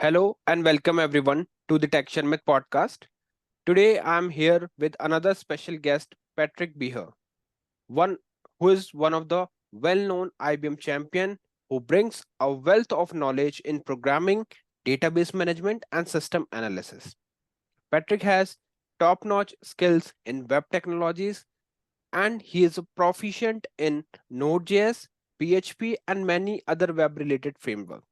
Hello and welcome everyone to the Tech Sharmit podcast. Today I'm here with another special guest, Patrick Behr, one who is one of the well-known IBM champion who brings a wealth of knowledge in programming, database management, and system analysis. Patrick has top-notch skills in web technologies and he is proficient in Node.js, PHP, and many other web-related frameworks.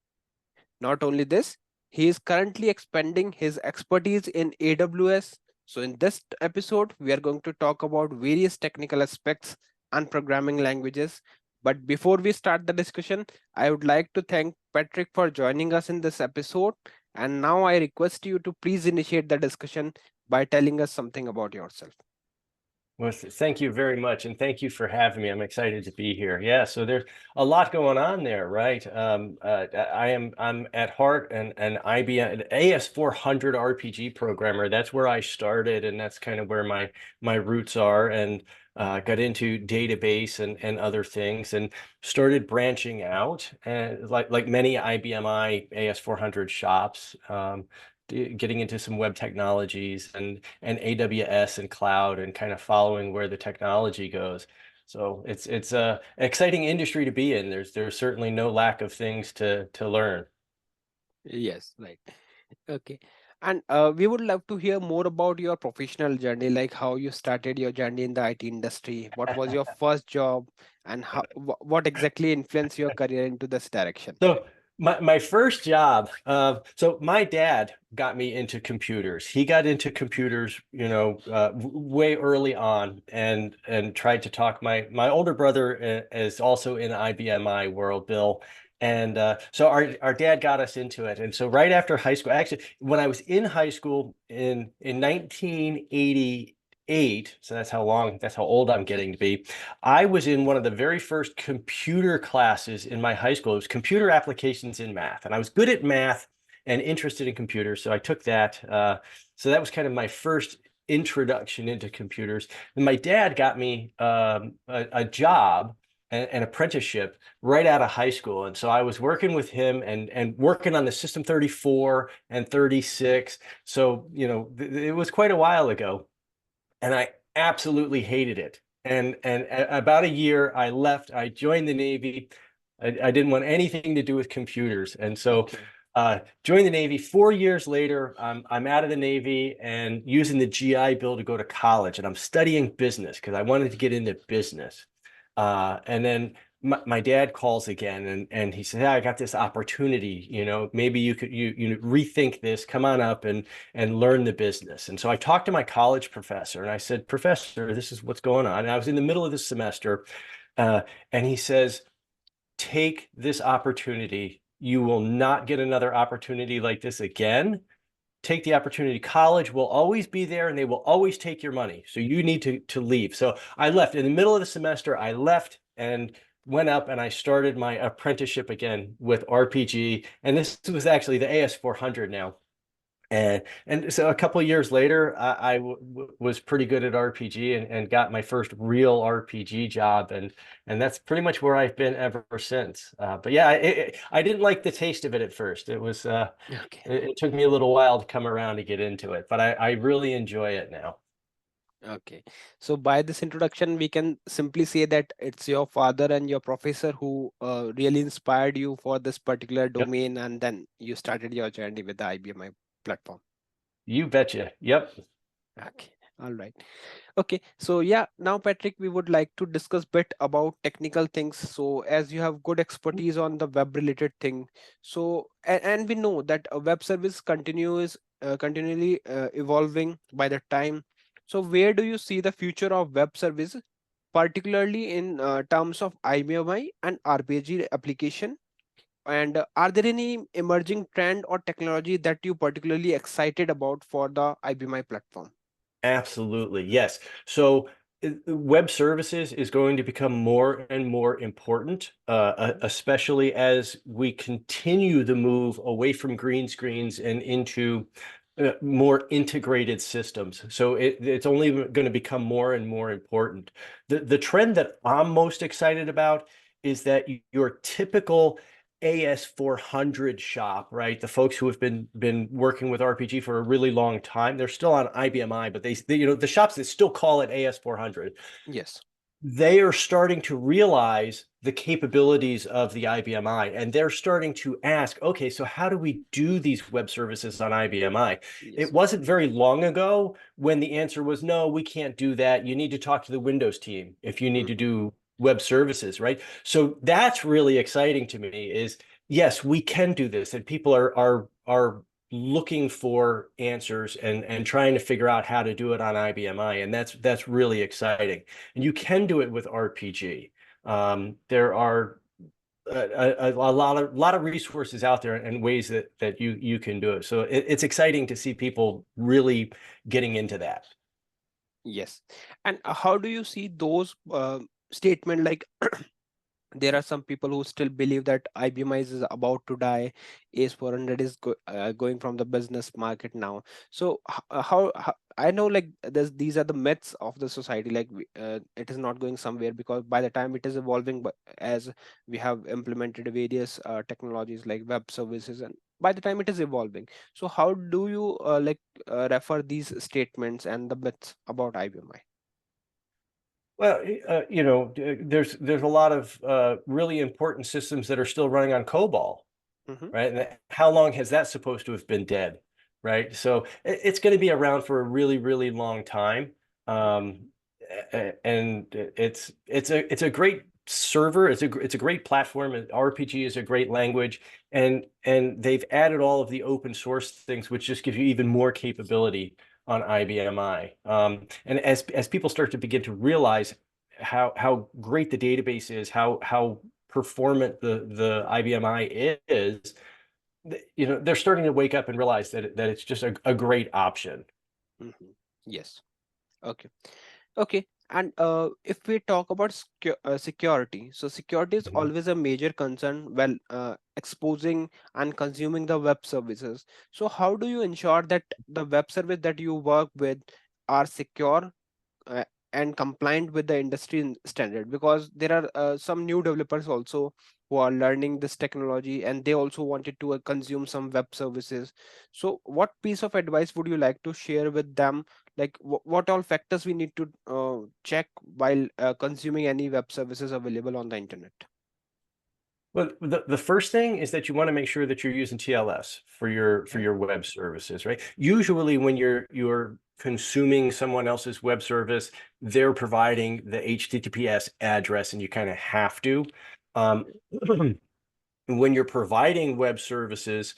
Not only this, he is currently expanding his expertise in AWS. So, in this episode, we are going to talk about various technical aspects and programming languages. But before we start the discussion, I would like to thank Patrick for joining us in this episode. And now I request you to please initiate the discussion by telling us something about yourself. Well, thank you very much, and thank you for having me. I'm excited to be here. Yeah, so there's a lot going on there, right? I'm at heart an IBM an AS400 RPG programmer. That's where I started, and that's kind of where my roots are. And got into database and other things, and started branching out, and like many IBM AS400 shops. Getting into some web technologies and AWS and cloud, and kind of following where the technology goes. So it's a exciting industry to be in. There's certainly no lack of things to learn. Yes, right. Okay. And we would love to hear more about your professional journey, like how you started your journey in the IT industry. What was your first job, and what exactly influenced your career into this direction? So my first job, so my dad got me into computers. He got into computers, way early on, and tried to talk my older brother is also in IBMI world, Bill. And so our dad got us into it. And so right after high school, actually, when I was in high school in 1988, so that's how old I'm getting to be. I was in one of the very first computer classes in my high school. It was computer applications in math, and I was good at math and interested in computers, so I took that. So that was kind of my first introduction into computers. And my dad got me a job, an apprenticeship, right out of high school. And so I was working with him and working on the System 34 and 36. So, it was quite a while ago, and I absolutely hated it. And about a year, I left. I joined the Navy. I didn't want anything to do with computers, and so joined the Navy. 4 years later, I'm out of the Navy and using the GI Bill to go to college, and I'm studying business because I wanted to get into business. And then my dad calls again, and he says, "Hey, I got this opportunity. Maybe you could you rethink this. Come on up and learn the business." And so I talked to my college professor, and I said, "Professor, this is what's going on." And I was in the middle of the semester, and he says, "Take this opportunity. You will not get another opportunity like this again. Take the opportunity. College will always be there, and they will always take your money. So you need to leave." So I left in the middle of the semester. I left and went up, and I started my apprenticeship again with RPG. And this was actually the AS400 now. And so a couple of years later, I was pretty good at RPG, and got my first real RPG job, and that's pretty much where I've been ever since. But yeah, I didn't like the taste of it at first. It was Okay. it took me a little while to come around to get into it, but I really enjoy it now. Okay. So by this introduction, we can simply say that it's your father and your professor who really inspired you for this particular Yep, domain, and then you started your journey with the IBM platform. you betcha. Yep. Okay. All right. Okay. So yeah, now Patrick, we would like to discuss bit about technical things. So as you have good expertise on the web related thing, so and we know that a web service continually evolving by the time. So where do you see the future of web service, particularly in terms of IBMI and RPG application? And are there any emerging trend or technology that you particularly excited about for the IBMI platform? Absolutely. Yes. So web services is going to become more and more important, especially as we continue the move away from green screens and into more integrated systems. So it's only going to become more and more important. The trend that I'm most excited about is that your typical AS400 shop, right? The folks who have been working with RPG for a really long time, they're still on IBMI, but they the shops that still call it AS400, Yes. they are starting to realize the capabilities of the IBMI, and they're starting to ask, okay, so how do we do these web services on IBMI? It Yes. wasn't very long ago when the answer was, no, we can't do that. You need to talk to the Windows team if you need to do web services, right? So that's really exciting to me is, yes, we can do this, and people are looking for answers and trying to figure out how to do it on IBMI, and that's really exciting. And you can do it with RPG. There are a lot of resources out there and ways that you can do it. So it's exciting to see people really getting into that. Yes. And how do you see those statement like there are some people who still believe that IBMI is about to die, AS400 is going from the business market now. So how I know like these are the myths of the society, like it is not going somewhere because by the time it is evolving, but as we have implemented various technologies like web services, and by the time it is evolving. So how do you refer these statements and the myths about IBMI? Well, there's a lot of really important systems that are still running on COBOL, Hmm. right? And how long has that supposed to have been dead, right? So it's going to be around for a really, really long time. Um, and it's a great server. It's a great platform. RPG is a great language, and they've added all of the open source things, which just gives you even more capability on IBMI. And as people start to begin to realize how great the database is, how performant the IBMI is, they're starting to wake up and realize that it's just a great option. Hmm. Yes. Okay. Okay. And if we talk about security, so security is Mhm. always a major concern while exposing and consuming the web services. So how do you ensure that the web service that you work with are secure uh, and compliant with the industry standard? Because there are some new developers also who are learning this technology and they also wanted to consume some web services. So what piece of advice would you like to share with them, like what all factors we need to check while consuming any web services available on the internet? Well, the first thing is that you want to make sure that you're using TLS for your web services, right? Usually when you're consuming someone else's web service, they're providing the HTTPS address, and you kind of have to. Um, when you're providing web services,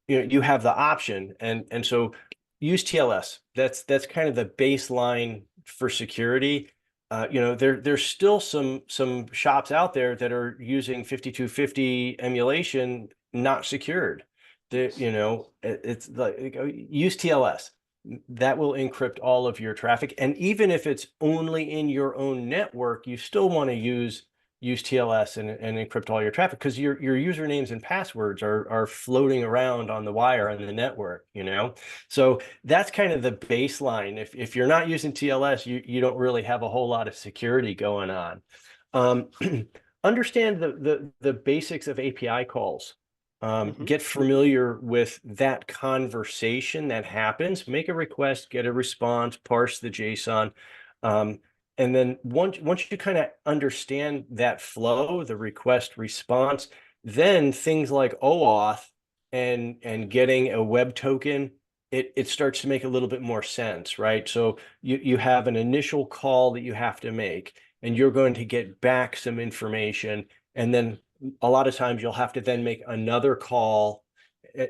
you have the option, and so use TLS. That's kind of the baseline for security. There's still some shops out there that are using 5250 emulation not secured. Yes. It's like use TLS. That will encrypt all of your traffic, and even if it's only in your own network, you still want to use TLS and encrypt all your traffic, because your usernames and passwords are floating around on the wire on the network. So that's kind of the baseline. If you're not using TLS, you don't really have a whole lot of security going on. Um, understand the basics of API calls. Hmm. Get familiar with that conversation that happens. Make a request, get a response, parse the JSON. And then once you kind of understand that flow, the request response, then things like OAuth and getting a web token, it starts to make a little bit more sense, right? So you have an initial call that you have to make, and you're going to get back some information, and then a lot of times you'll have to then make another call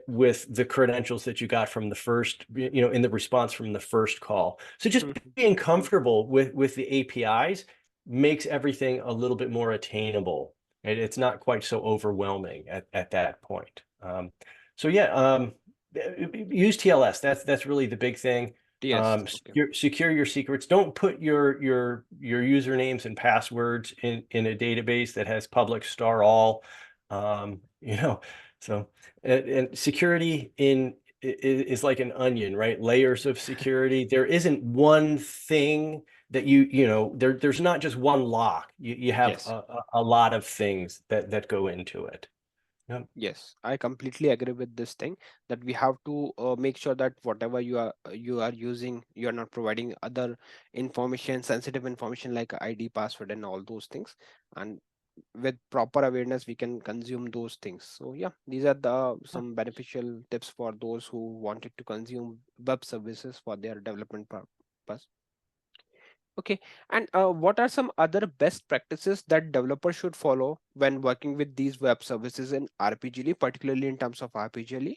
with the credentials that you got from the first, in the response from the first call. So just Hmm. being comfortable with the APIs makes everything a little bit more attainable. And it's not quite so overwhelming at that point. So yeah, use TLS. That's really the big thing. Yes. Okay. Secure your secrets. Don't put your usernames and passwords in a database that has public star all. Um, you know, so and security is like an onion, right? Layers of security. There isn't one thing that there's not just one lock. You have Yes. a lot of things that go into it. Yep. Yes, I completely agree with this thing that we have to make sure that whatever you are using, you are not providing other information, sensitive information like ID, password, and all those things. And with proper awareness, we can consume those things. So yeah, these are the some beneficial tips for those who wanted to consume web services for their development purpose. Okay, and what are some other best practices that developers should follow when working with these web services in RPGLE, particularly in terms of RPGLE?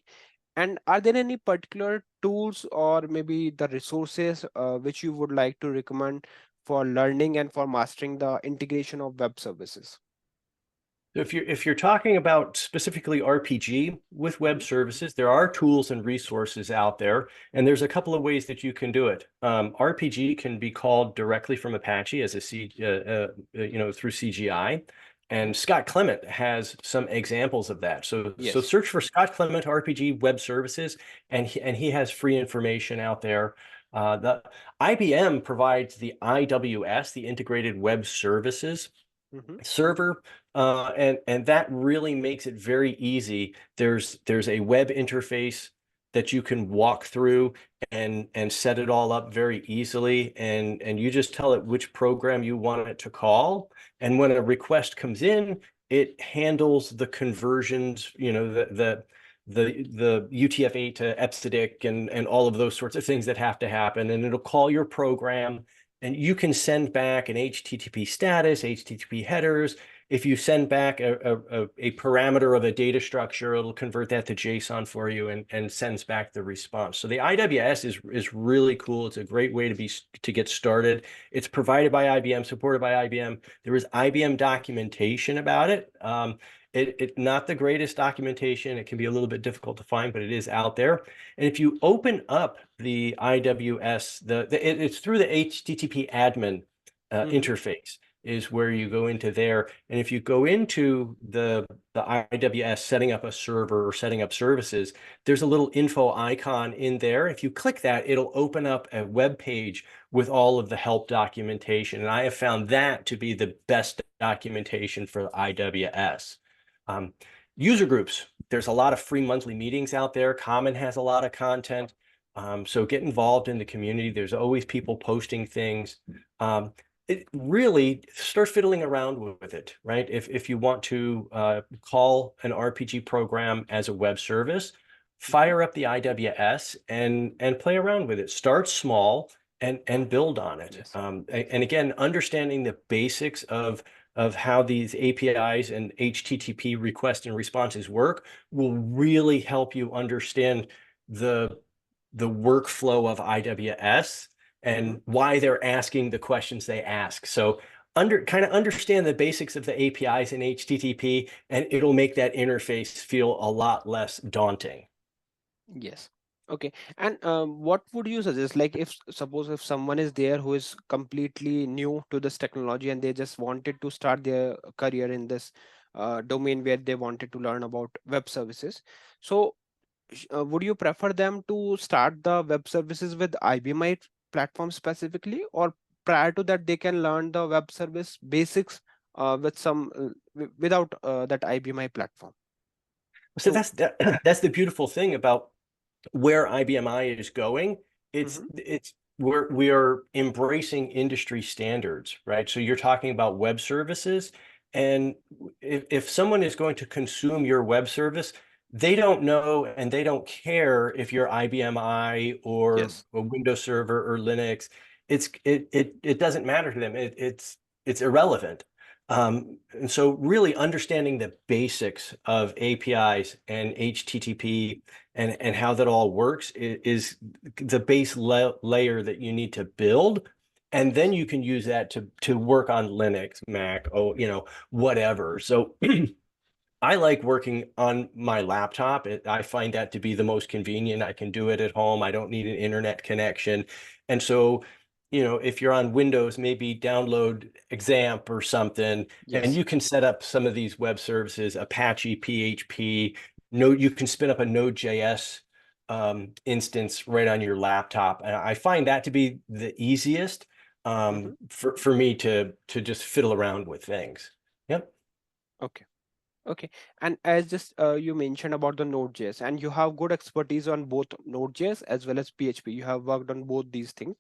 And are there any particular tools or maybe the resources which you would like to recommend for learning and for mastering the integration of web services? If you're talking about specifically RPG with web Mhm. services, there are tools and resources out there, and there's a couple of ways that you can do it. RPG can be called directly from Apache as a through CGI, and Scott Clement has some examples of that. So Yes. search for Scott Clement RPG web services, and he has free information out there. The IBM provides the IWS, the Integrated Web Services Hmm. server, and that really makes it very easy. There's a web interface that you can walk through and set it all up very easily, and you just tell it which program you want it to call, and when a request comes in, it handles the conversions, the UTF-8 to EBCDIC and all of those sorts of things that have to happen, and it'll call your program, and you can send back an HTTP status, HTTP headers. If you send back a parameter of a data structure, it'll convert that to JSON for you and sends back the response. So the IWS is really cool. It's a great way to get started. It's provided by IBM, supported by IBM. There is IBM documentation about it. It not the greatest documentation. It can be a little bit difficult to find, but it is out there. And if you open up the IWS, it's through the HTTP admin Hmm. interface is where you go into there. And if you go into the IWS setting up a server or setting up services, there's a little info icon in there. If you click that, it'll open up a web page with all of the help documentation. And I have found that to be the best documentation for IWS. Um, User groups. There's a lot of free monthly meetings out there. Common has a lot of content. So get involved in the community. There's always people posting things. It really start fiddling around with it, right? If you want to call an RPG program as a web service, Hmm. fire up the IWS and play around with it. Start small and build on it. Yes. And again, understanding the basics of how these APIs and HTTP requests and responses work will really help you understand the workflow of IWS Hmm. and why they're asking the questions they ask. So kind of understand the basics of the APIs in HTTP, and it'll make that interface feel a lot less daunting. Yes. Okay. And what would you suggest? Like, if suppose if someone is there who is completely new to this technology and they just wanted to start their career in this domain where they wanted to learn about web services. So, would you prefer them to start the web services with IBMI platform specifically, or prior to that they can learn the web service basics with some without that IBMI platform? So So. that's the beautiful thing about where IBMI is going. Mhm. We are embracing industry standards, right? So you're talking about web services, and if someone is going to consume your web service, they don't know and they don't care if you're IBMI or Yes. a Windows Server or Linux. It doesn't matter to them. It's irrelevant. And so really understanding the basics of APIs and HTTP and how that all works is the base layer that you need to build. And then Yes. you can use that to work on Linux, Mac, whatever. So I like working on my laptop. I find that to be the most convenient. I can do it at home. I don't need an internet connection. And so, if you're on Windows, maybe download XAMPP or something, and Yes. you can set up some of these web services, Apache, PHP. Node, you can spin up a Node.js instance right on your laptop. And I find that to be the easiest Mhm. for me to just fiddle around with things. Yep. Okay. Okay. And as just you mentioned about the Node.js, and you have good expertise on both Node.js as well as PHP. You have worked on both these things.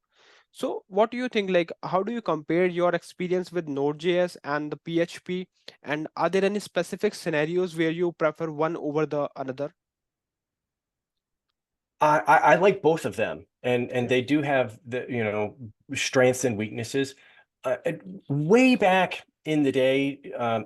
So what do you think, like, how do you compare your experience with Node.js and the PHP? And are there any specific scenarios where you prefer one over the another? I like both of them, and Okay. they do have the strengths and weaknesses. Way back in the day,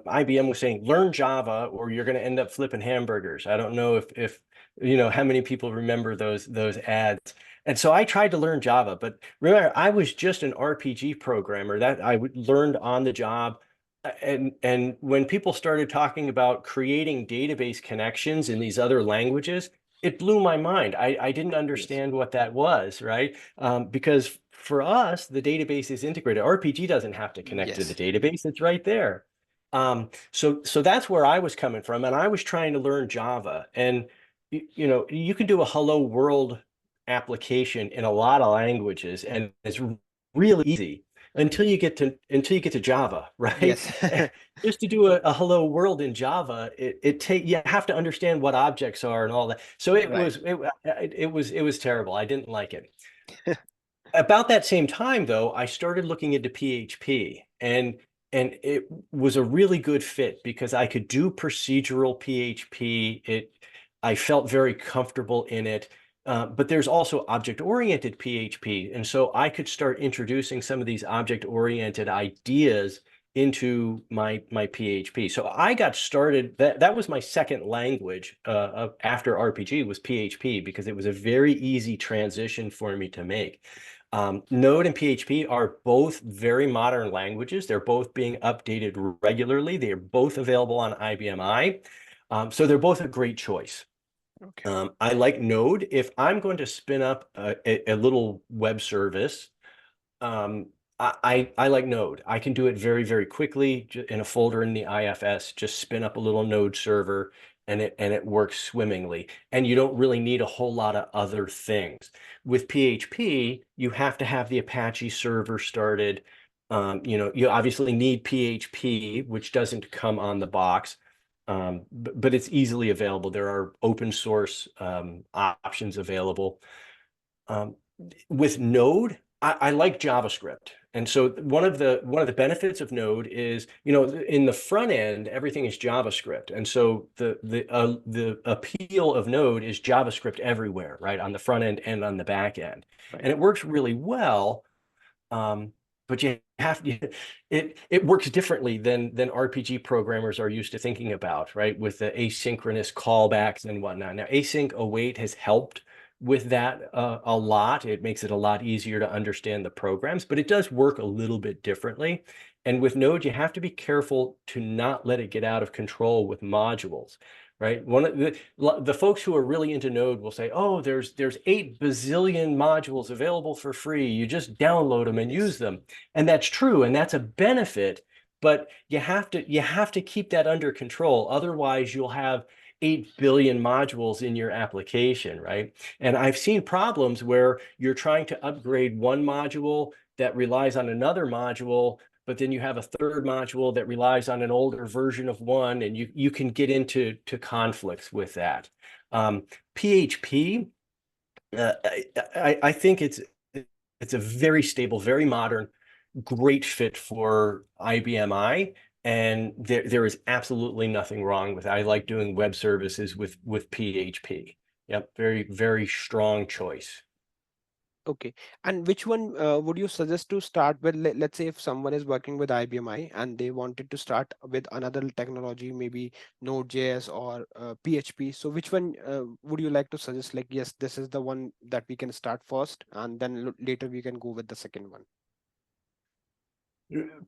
IBM was saying learn Java or you're going to end up flipping hamburgers. I don't know if how many people remember those ads. And so I tried to learn Java, but remember I was just an RPG programmer that learned on the job. And when people started talking about creating database connections in these other languages, it blew my mind. I didn't Yes. understand what that was, right? Because for us, the database is integrated. RPG doesn't have to connect to the Yes. database. It's right there. So that's where I was coming from. And I was trying to learn Java. And, you can do a hello world application in a lot of languages, and it's really easy until you get to Java, right? Yes. Just to do a hello world in Java, you have to understand what objects are and all that. So it Right. was it was terrible. I didn't like it. About that same time, though, I started looking into PHP, and it was a really good fit because I could do procedural PHP. I felt very comfortable in it. But there's also object-oriented PHP, and so I could start introducing some of these object-oriented ideas into my PHP. So I got started. That was my second language after RPG was PHP because it was a very easy transition for me to make. Node and PHP are both very modern languages. They're both being updated regularly. They are both available on IBM I. So they're both a great choice. Okay. I like Node. If I'm going to spin up a little web service, um, I like Node. I can do it very, very quickly in a folder in the IFS, just spin up a little Node server and it works swimmingly. And you don't really need a whole lot of other things. With PHP, you have to have the Apache server started. You obviously need PHP, which doesn't come on the box. But it's easily available. There are open source options available. Um, with Node, I like JavaScript. And so one of the benefits of Node is, in the front end, everything is JavaScript. And so the appeal of Node is JavaScript everywhere, right? On the front end and on the back end. Right. And it works really well. Um, but it works differently than RPG programmers are used to thinking about, right? With the asynchronous callbacks and whatnot. Now, async await has helped with that a lot. It makes it a lot easier to understand the programs, but it does work a little bit differently. And with Node, you have to be careful to not let it get out of control with modules, right? One of the folks who are really into Node will say, "Oh, there's 8 bazillion modules available for free. You just download them and use Yes. them." And that's true, and that's a benefit, but you have to keep that under control. Otherwise, you'll have 8 billion modules in your application, right? And I've seen problems where you're trying to upgrade one module that relies on another module, but then you have a third module that relies on an older version of one, and you can get into conflicts with that. PHP, I think it's a very stable, very modern, great fit for IBM I, and there is absolutely nothing wrong with it. I like doing web services with PHP. Yep, very, very strong choice. Okay. And which one would you suggest to start with? Let's say if someone is working with IBMI and they wanted to start with another technology, maybe Node.js or PHP. So which one would you like to suggest? Like, yes, this is the one that we can start first, and then later we can go with the second one.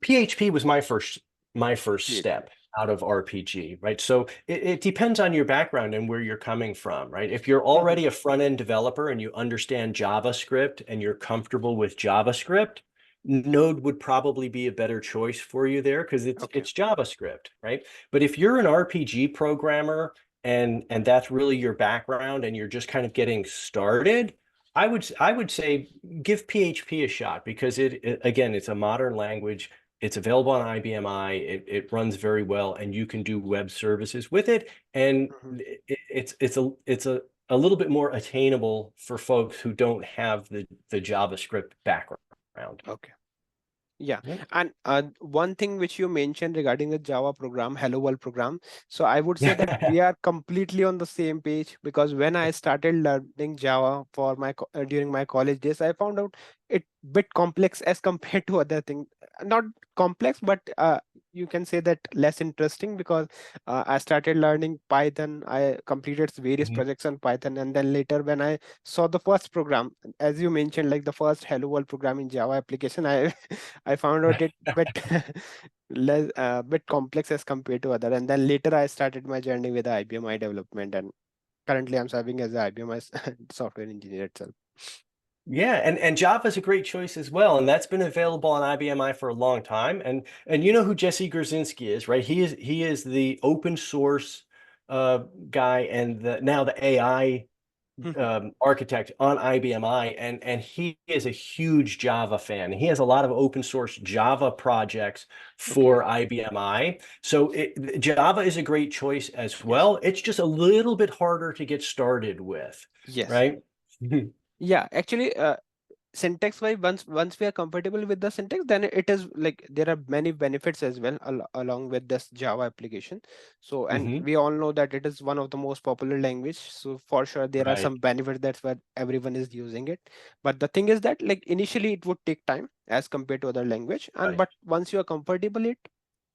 PHP was my first PHP. step out of RPG, right? So it depends on your background and where you're coming from, right? If you're Mhm. already a front-end developer and you understand JavaScript and you're comfortable with JavaScript, Node would probably be a better choice for you there because it's Okay. it's JavaScript, right? But if you're an RPG programmer and that's really your background and you're just kind of getting started, I would say give PHP a shot because again, it's a modern language. It's available on IBMI. It runs very well, and you can do web services with it. And Mhm. it's a little bit more attainable for folks who don't have the JavaScript background. Okay. Yeah, Yep. and one thing which you mentioned regarding the Java program, Hello World program. So I would say that we are completely on the same page, because when I started learning Java for my during my college days, I found out it bit complex as compared to other things. Not complex, but you can say that less interesting, because I started learning Python. I completed various Mhm. projects on Python, and then later when I saw the first program, as you mentioned, like the first Hello World program in Java application, I I found out it bit less bit complex as compared to other. And then later I started my journey with the IBMI development, and currently I'm serving as a IBMI software engineer itself. Yeah, and Java is a great choice as well, and that's been available on IBMI for a long time. And you know who Jesse Grzinski is, right? He is the open source guy and now the AI Mhm. architect on IBMI, and he is a huge Java fan. He has a lot of open source Java projects Okay. for IBMI. So Java is a great choice as Yes. well. It's just a little bit harder to get started with, Yes. right? Yeah. Actually, syntax wise, once we are compatible with the syntax, then it is like there are many benefits as well along with this Java application. So, and Hmm. we all know that it is one of the most popular language, so for sure there are Right. some benefits, that's why everyone is using it. But the thing is that, like, initially it would take time as compared to other language, and Right. but once you are comfortable it,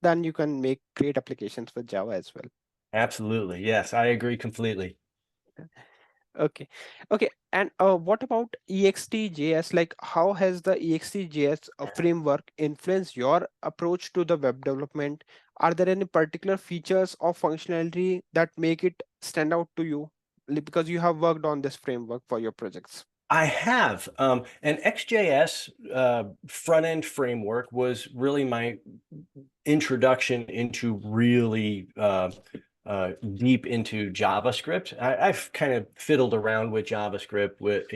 then you can make great applications with Java as well. Absolutely. Yes, I agree completely. Okay. Okay. And what about EXTJS? Like, how has the EXTJS framework influenced your approach to the web development? Are there any particular features or functionality that make it stand out to you? Because you have worked on this framework for your projects. I have. An XJS front-end framework was really my introduction into really deep into JavaScript. I've kind of fiddled around with JavaScript with,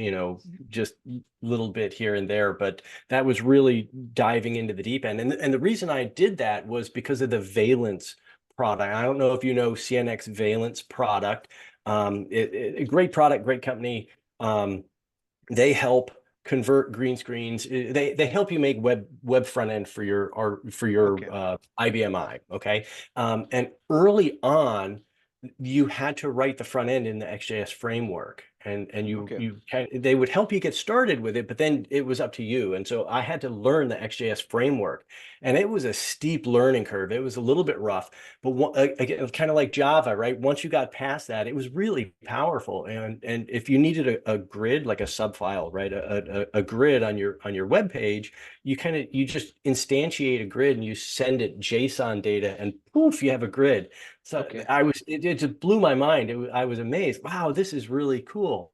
just a little bit here and there, but that was really diving into the deep end. And the reason I did that was because of the Valence product. I don't know if you know CNX Valence product. A great product, great company. They help convert green screens. They help you make web front end for your Okay. IBMI. Okay, and early on, you had to write the front end in the XJS framework, and Okay. they would help you get started with it, but then it was up to you. And so I had to learn the XJS framework, and it was a steep learning curve. It was a little bit rough, but again, kind of like Java, right? Once you got past that, it was really powerful. And if you needed a grid, like a subfile, right, a grid on your web page, you just instantiate a grid and you send it JSON data, and poof, you have a grid. So Okay. it just blew my mind. I was amazed. Wow, this is really cool.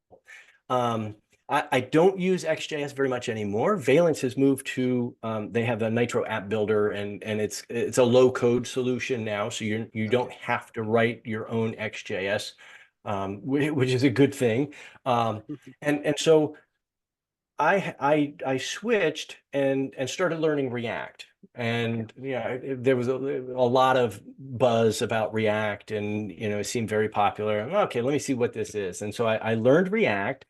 Um, I don't use XJS very much anymore. Valence has moved to they have a Nitro app builder, and it's a low code solution now, so you don't Okay. have to write your own XJS, which is a good thing. And so I switched and started learning React. Okay. And there was a lot of buzz about React, and it seemed very popular. Okay, let me see what this is. And so I learned React.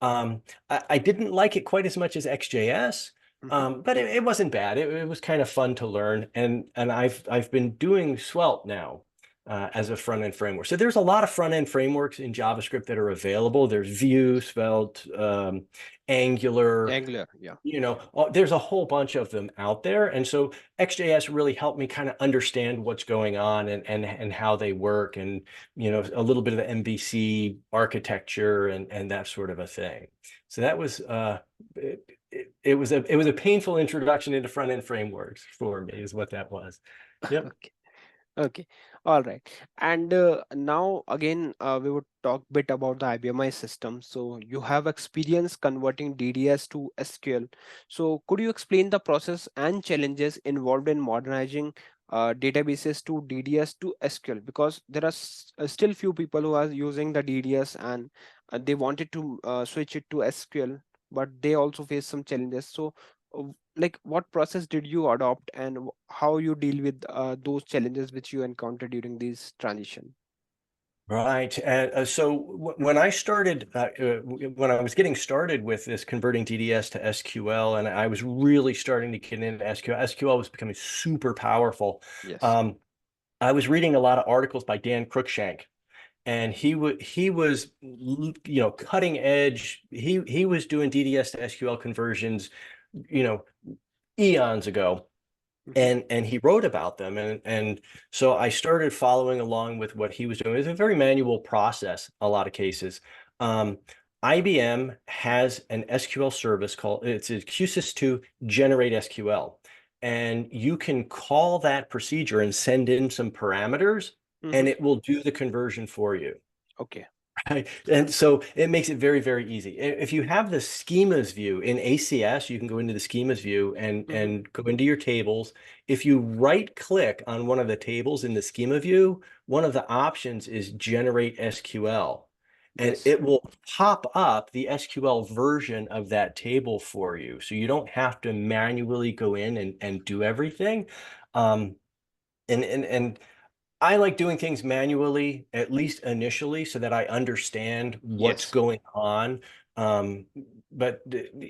I didn't like it quite as much as XJS, Mhm. but it wasn't bad. It was kind of fun to learn. And I've been doing Svelte now as a front end framework. So there's a lot of front end frameworks in JavaScript that are available. There's Vue, Svelte, Angular, Angular. Yeah. there's a whole bunch of them out there. And so XJS really helped me kind of understand what's going on and how they work, and a little bit of the MVC architecture and that sort of a thing. So that was it was a painful introduction into front end frameworks for me, is what that was. Yep. Okay. Okay, all right. And now again, we would talk bit about the IBMI system. So you have experience converting DDS to SQL. So could you explain the process and challenges involved in modernizing databases to DDS to SQL? Because there are still few people who are using the DDS, and they wanted to switch it to SQL, but they also face some challenges. So like what process did you adopt, and how you deal with those challenges which you encountered during this transition? Right. And when I started, when I was getting started with this converting DDS to SQL, and I was really starting to get into SQL, SQL was becoming super powerful. Yes. Um, I was reading a lot of articles by Dan Cruikshank, and he was cutting edge. He was doing DDS to SQL conversions, you know, eons ago. Mm-hmm. And he wrote about them, and so I started following along with what he was doing. It's a very manual process, a lot of cases. Um, IBM has an SQL service called, it's a QSys2 generate SQL, and you can call that procedure and send in some parameters, Mm-hmm. and it will do the conversion for you. Okay. Right. And so it makes it very, very easy. If you have the schemas view in ACS, you can go into the schemas view Mm-hmm. and go into your tables. If you right click on one of the tables in the schema view, one of the options is generate SQL. And Yes. it will pop up the SQL version of that table for you. So you don't have to manually go in and do everything. Um, and I like doing things manually, at least initially, so that I understand what's Yes. going on. Um, but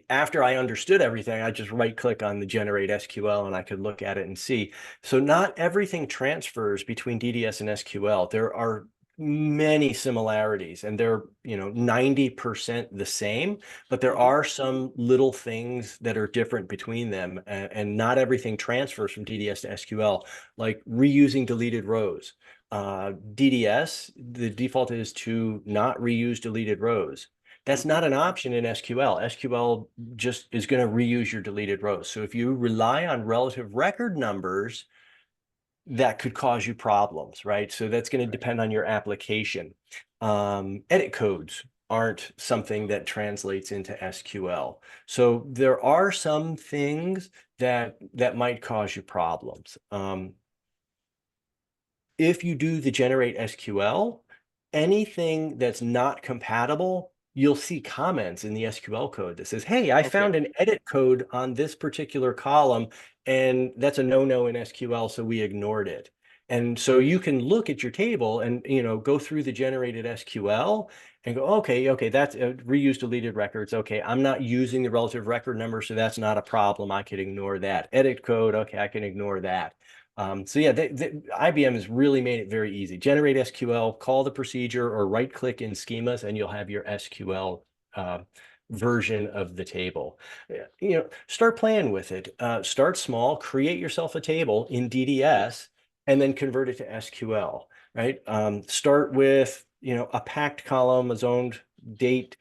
after I understood everything, I just right click on the generate SQL and I could look at it and see. So not everything transfers between DDS and SQL. There are many similarities, and they're 90% the same, but there Mm-hmm. are some little things that are different between them, and not everything transfers from DDS to SQL, like reusing deleted rows. DDS, the default is to not reuse deleted rows. That's Mm-hmm. not an option in SQL. SQL just is going to reuse your deleted rows. So if you rely on relative record numbers, that could cause you problems, right? So that's going to Right. depend on your application. Edit codes aren't something that translates into SQL. So there are some things that might cause you problems. If you do the generate SQL, anything that's not compatible, you'll see comments in the SQL code that says, hey, I Okay. found an edit code on this particular column, and that's a no-no in SQL, so we ignored it. And so you can look at your table and go through the generated SQL and go, okay, that's reuse deleted records. Okay, I'm not using the relative record number, so that's not a problem. I can ignore that. Edit code, okay, I can ignore that. So yeah, IBM has really made it very easy. Generate SQL, call the procedure, or right click in schemas, and you'll have your SQL version of the table. Start playing with it. Start small, create yourself a table in DDS, Yes. and then convert it to SQL, right? Start with, a packed column, a zoned date,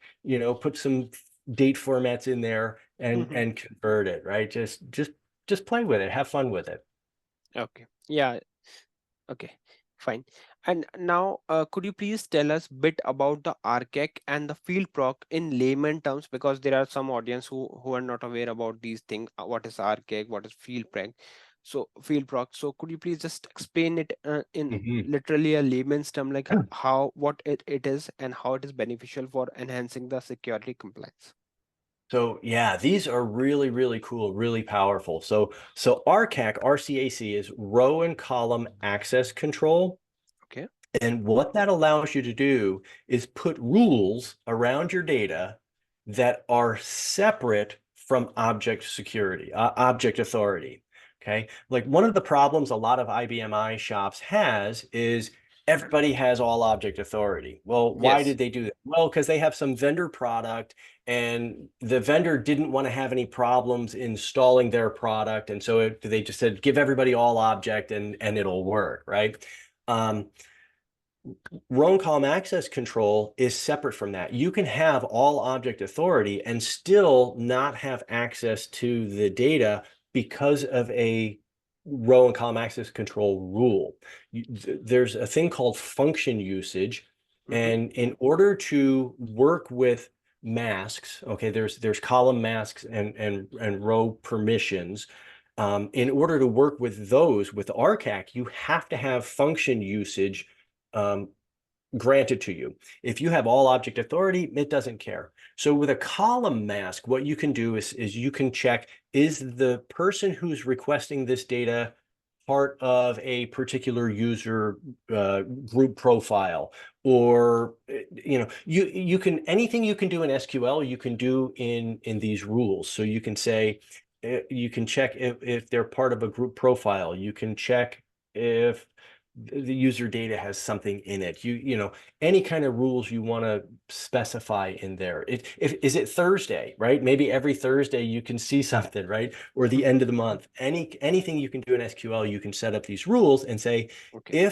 put some date formats in there Mm-hmm. and convert it, right? Just play with it, have fun with it. Okay. Yeah. Okay, fine. And now, could you please tell us bit about the RCAC and the field proc in layman terms, because there are some audience who are not aware about these things. What is RCAC? What is field proc? So field proc. So could you please just explain it in Mhm. literally a layman's term, like how what it is and how it is beneficial for enhancing the security compliance? So yeah, these are really, really cool, really powerful. So RCAC is row and column access control. Okay. And what that allows you to do is put rules around your data that are separate from object security, object authority. Okay. Like one of the problems a lot of IBMI shops has is everybody has all object authority. Well, why Yes. did they do that? Well, because they have some vendor product and the vendor didn't want to have any problems installing their product. And so they just said, give everybody all object and it'll work, right? Um, Row and column access control is separate from that. You can have all object authority and still not have access to the data because of a row and column access control rule. There's a thing called function usage, Mm-hmm. and in order to work with masks, okay, there's column masks and row permissions. In order to work with those with RCAC, you have to have function usage um, granted to you. If you have all object authority, it doesn't care. So with a column mask, what you can do is you can check, is the person who's requesting this data part of a particular user group profile, or you can, anything you can do in SQL you can do in these rules. So you can say, you can check if they're part of a group profile. You can check if the user data has something in it. Any kind of rules you want to specify in there. Is it Thursday, right? Maybe every Thursday you can see something, right? Or the end of the month. Anything you can do in SQL, you can set up these rules and say, Okay.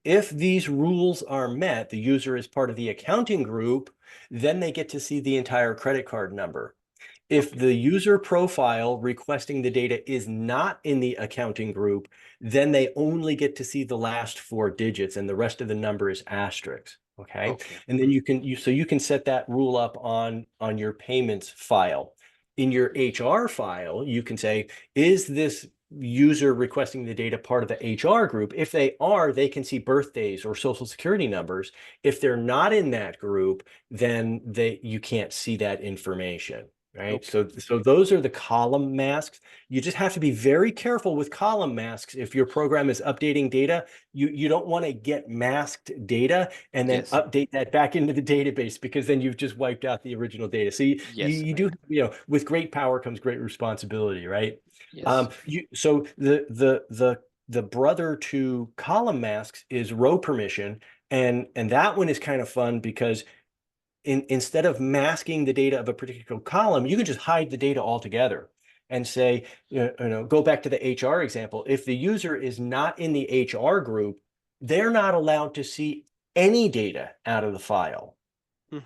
if these rules are met, the user is part of the accounting group, then they get to see the entire credit card number. If Okay. the user profile requesting the data is not in the accounting group, then they only get to see the last 4 digits and the rest of the number is asterisks. Okay. Okay. And then you can set that rule up on your payments file. In your HR file, you can say, is this user requesting the data part of the HR group? If they are, they can see birthdays or social security numbers. If they're not in that group, then you can't see that information. Right. Okay. So those are the column masks. You just have to be very careful with column masks. If your program is updating data, you don't want to get masked data and then Yes. update that back into the database, because then you've just wiped out the original data. So Yes. you Right. do, with great power comes great responsibility, right? Yes. So the brother to column masks is row permission, and that one is kind of fun because instead of masking the data of a particular column, you can just hide the data altogether and say, go back to the HR example. If the user is not in the HR group, they're not allowed to see any data out of the file,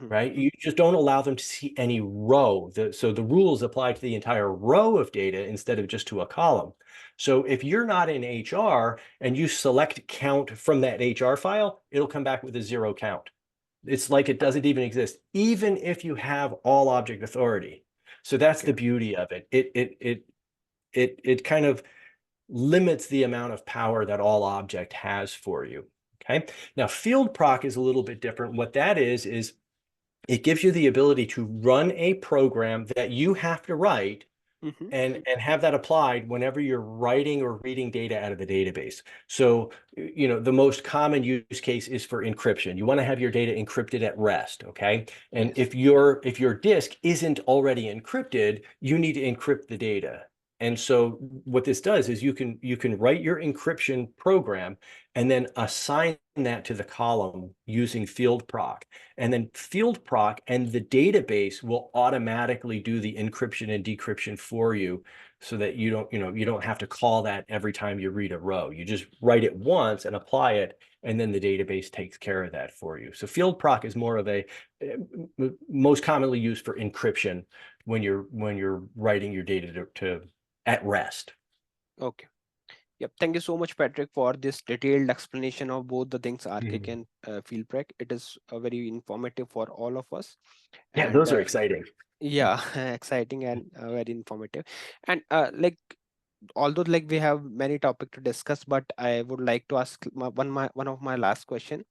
right? You just don't allow them to see any row. So the rules apply to the entire row of data instead of just to a column. So if you're not in HR and you select count from that HR file, it'll come back with a 0 count. It's like it doesn't even exist, even if you have all object authority. So that's Okay. the beauty of it. It kind of limits the amount of power that all object has for you. Okay. Now, field proc is a little bit different. What that is it gives you the ability to run a program that you have to write and have that applied whenever you're writing or reading data out of the database. So, the most common use case is for encryption. You want to have your data encrypted at rest, okay? And Yes. if your disk isn't already encrypted, you need to encrypt the data. And so what this does is you can write your encryption program and then assign that to the column using field proc. And then field proc and the database will automatically do the encryption and decryption for you, so that you don't have to call that every time you read a row. You just write it once and apply it, and then the database takes care of that for you. So field proc is more of a most commonly used for encryption when you're writing your data to at rest. Okay. Yep. Thank you so much, Patrick, for this detailed explanation of both the things, RCAC and FIELDPROC. It is very informative for all of us. Yeah, And those are exciting. yeah, exciting and very informative. And although like we have many topics to discuss, but I would like to ask one of my last question,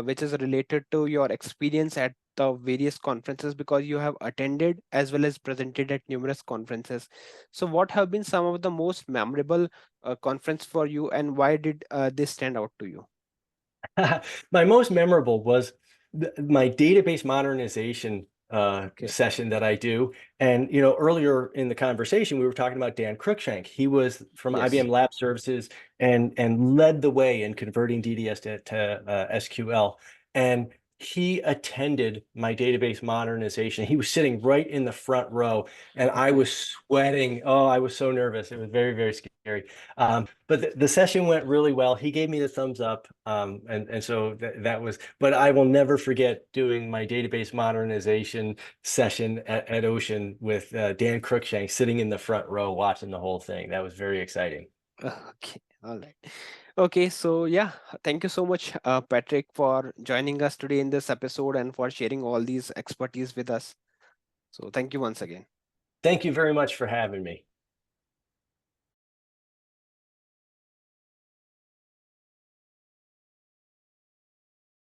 which is related to your experience at the various conferences, because you have attended as well as presented at numerous conferences. So what have been some of the most memorable conference for you, and why did they stand out to you? My most memorable was my database modernization Okay. session that I do. And, earlier in the conversation, we were talking about Dan Cruikshank. He was from Yes. IBM Lab Services and led the way in converting DDS to SQL. And he attended my database modernization. He was sitting right in the front row, and I Okay. was sweating. Oh, I was so nervous. It was very, very scary. But the session went really well. He gave me the thumbs up. And so that was, but I will never forget doing my database modernization session at Ocean with Dan Cruikshank sitting in the front row watching the whole thing. That was very exciting. Okay. All right. Okay. So yeah, thank you so much, Patrick, for joining us today in this episode and for sharing all these expertise with us. So thank you once again. Thank you very much for having me.